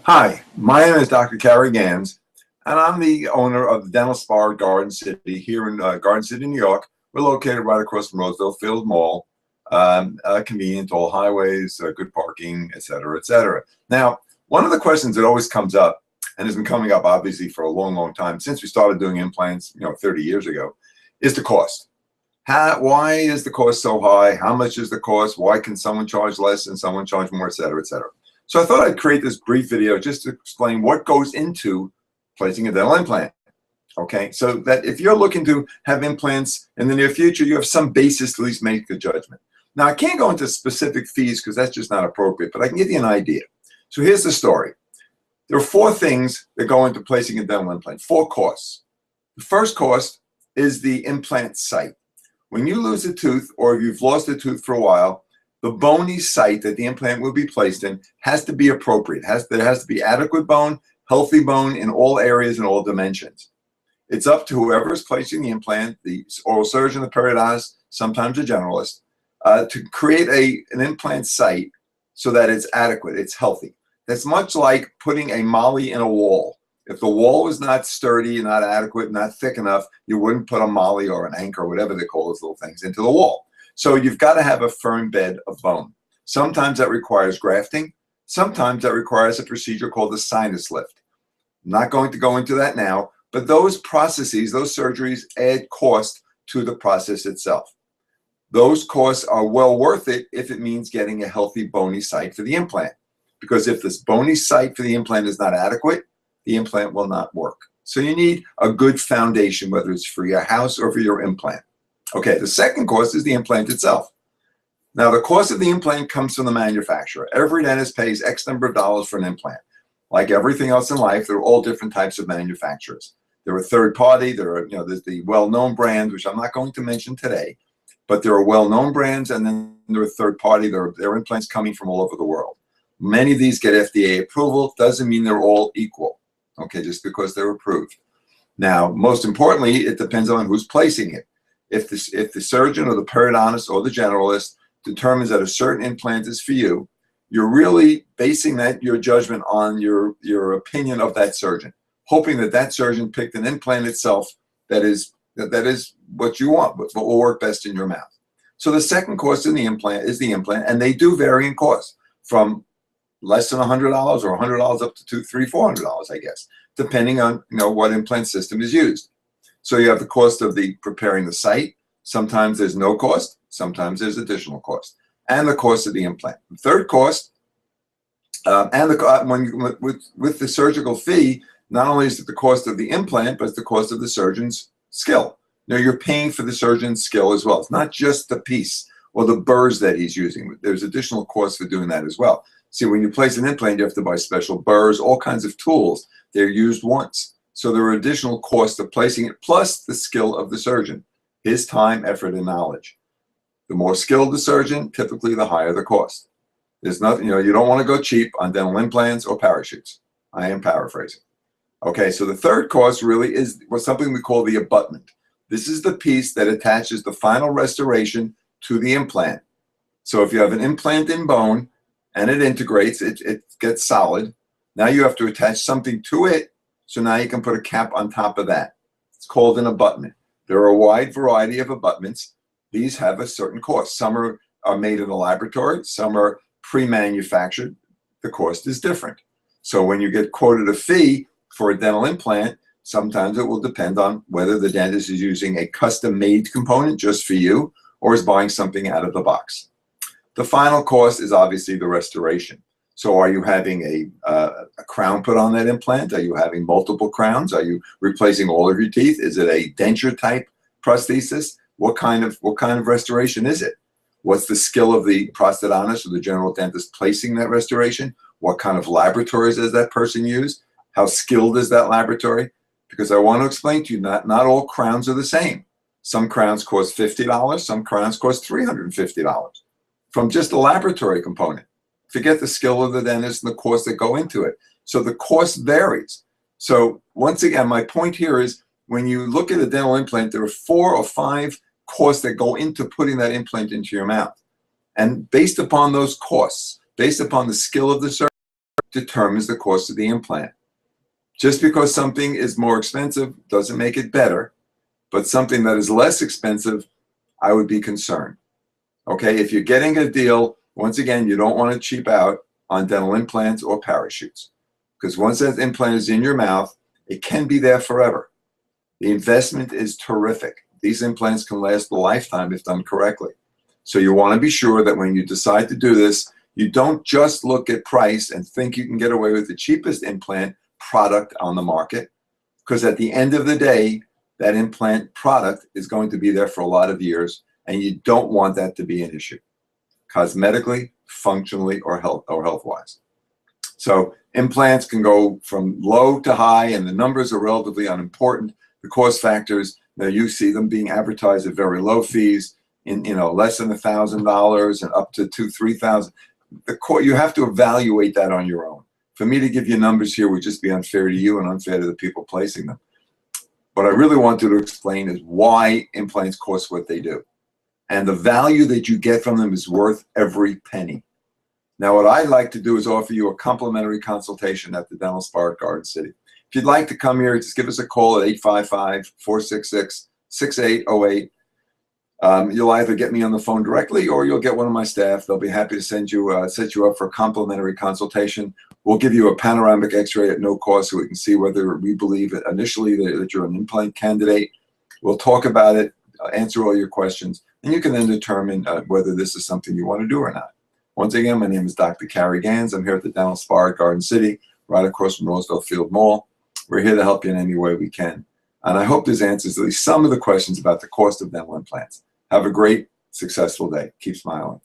Hi, my name is Dr. Cary Gans, and I'm the owner of the Dental Spa Garden City here in Garden City, New York. We're located right across from Roosevelt Field Mall, convenient, all highways, good parking, et cetera, et cetera. Now, one of the questions that always comes up, and has been coming up obviously for a long, long time, since we started doing implants, 30 years ago, is the cost. Why is the cost so high? How much is the cost? Why can someone charge less and someone charge more, et cetera, et cetera? So I thought I'd create this brief video just to explain what goes into placing a dental implant. Okay, so that if you're looking to have implants in the near future, you have some basis to at least make the judgment. Now, I can't go into specific fees because that's just not appropriate, but I can give you an idea. So here's the story. There are four things that go into placing a dental implant, four costs. The first cost is the implant site. When you lose a tooth or if you've lost a tooth for a while, the bony site that the implant will be placed in has to be appropriate. There has to be adequate bone, healthy bone in all areas and all dimensions. It's up to whoever is placing the implant, the oral surgeon, the periodontist, sometimes a generalist, to create an implant site so that it's adequate, it's healthy. That's much like putting a molly in a wall. If the wall is not sturdy, not adequate, not thick enough, you wouldn't put a molly or an anchor, whatever they call those little things, into the wall. So you've got to have a firm bed of bone. Sometimes that requires grafting. Sometimes that requires a procedure called the sinus lift. I'm not going to go into that now, but those processes, those surgeries add cost to the process itself. Those costs are well worth it if it means getting a healthy bony site for the implant. Because if this bony site for the implant is not adequate, the implant will not work. So you need a good foundation, whether it's for your house or for your implant. Okay, the second cost is the implant itself. Now, the cost of the implant comes from the manufacturer. Every dentist pays X number of dollars for an implant. Like everything else in life, there are all different types of manufacturers. There are third party, there's the well-known brands, which I'm not going to mention today, but there are well-known brands, and then there are third party, there are implants coming from all over the world. Many of these get FDA approval, doesn't mean they're all equal, okay, just because they're approved. Now, most importantly, it depends on who's placing it. If the surgeon or the periodontist or the generalist determines that a certain implant is for you, you're really basing your judgment on your opinion of that surgeon, hoping that that surgeon picked an implant itself that is what you want, what will work best in your mouth. So the second cost in the implant is the implant, and they do vary in cost from less than $100 or $100 up to $200, $300, $400, I guess, depending on what implant system is used. So you have the cost of preparing the site. Sometimes there's no cost. Sometimes there's additional cost, and the cost of the implant. The third cost, with the surgical fee, not only is it the cost of the implant, but it's the cost of the surgeon's skill. Now you're paying for the surgeon's skill as well. It's not just the piece or the burrs that he's using. There's additional costs for doing that as well. See, when you place an implant, you have to buy special burrs, all kinds of tools. They're used once. So there are additional costs of placing it, plus the skill of the surgeon, his time, effort, and knowledge. The more skilled the surgeon, typically the higher the cost. There's nothing, you don't want to go cheap on dental implants or parachutes. I am paraphrasing. Okay, so the third cost really is something we call the abutment. This is the piece that attaches the final restoration to the implant. So if you have an implant in bone and it integrates, it gets solid, now you have to attach something to it. So now you can put a cap on top of that. It's called an abutment. There are a wide variety of abutments. These have a certain cost. Some are made in a laboratory. Some are pre-manufactured. The cost is different. So when you get quoted a fee for a dental implant, sometimes it will depend on whether the dentist is using a custom-made component just for you or is buying something out of the box. The final cost is obviously the restoration. So are you having a crown put on that implant? Are you having multiple crowns? Are you replacing all of your teeth? Is it a denture type prosthesis? What kind of restoration is it? What's the skill of the prosthodontist or the general dentist placing that restoration? What kind of laboratories does that person use? How skilled is that laboratory? Because I want to explain to you, not all crowns are the same. Some crowns cost $50, some crowns cost $350 from just the laboratory component. Forget the skill of the dentist and the costs that go into it. So the cost varies. So once again, my point here is when you look at a dental implant, there are 4 or 5 costs that go into putting that implant into your mouth. And based upon those costs, based upon the skill of the surgeon, determines the cost of the implant. Just because something is more expensive doesn't make it better, but something that is less expensive, I would be concerned. Okay, if you're getting a deal, once again, you don't want to cheap out on dental implants or parachutes, because once that implant is in your mouth, it can be there forever. The investment is terrific. These implants can last a lifetime if done correctly. So you want to be sure that when you decide to do this, you don't just look at price and think you can get away with the cheapest implant product on the market, because at the end of the day, that implant product is going to be there for a lot of years, and you don't want that to be an issue, cosmetically, functionally, or health-wise. So implants can go from low to high, and the numbers are relatively unimportant. The cost factors, now you see them being advertised at very low fees, in less than $1,000 and up to $2,000, $3,000. You have to evaluate that on your own. For me to give you numbers here would just be unfair to you and unfair to the people placing them. What I really wanted to explain is why implants cost what they do. And the value that you get from them is worth every penny. Now, what I'd like to do is offer you a complimentary consultation at the Dental Spa at Garden City. If you'd like to come here, just give us a call at 855-466-6808. You'll either get me on the phone directly or you'll get one of my staff. They'll be happy to set you up for a complimentary consultation. We'll give you a panoramic x-ray at no cost so we can see whether we believe initially that you're an implant candidate. We'll talk about it, answer all your questions, and you can then determine whether this is something you want to do or not. Once again, my name is Dr. Carrie Gans. I'm here at the Dental Spa at Garden City, right across from Roosevelt Field Mall. We're here to help you in any way we can. And I hope this answers at least some of the questions about the cost of dental implants. Have a great, successful day. Keep smiling.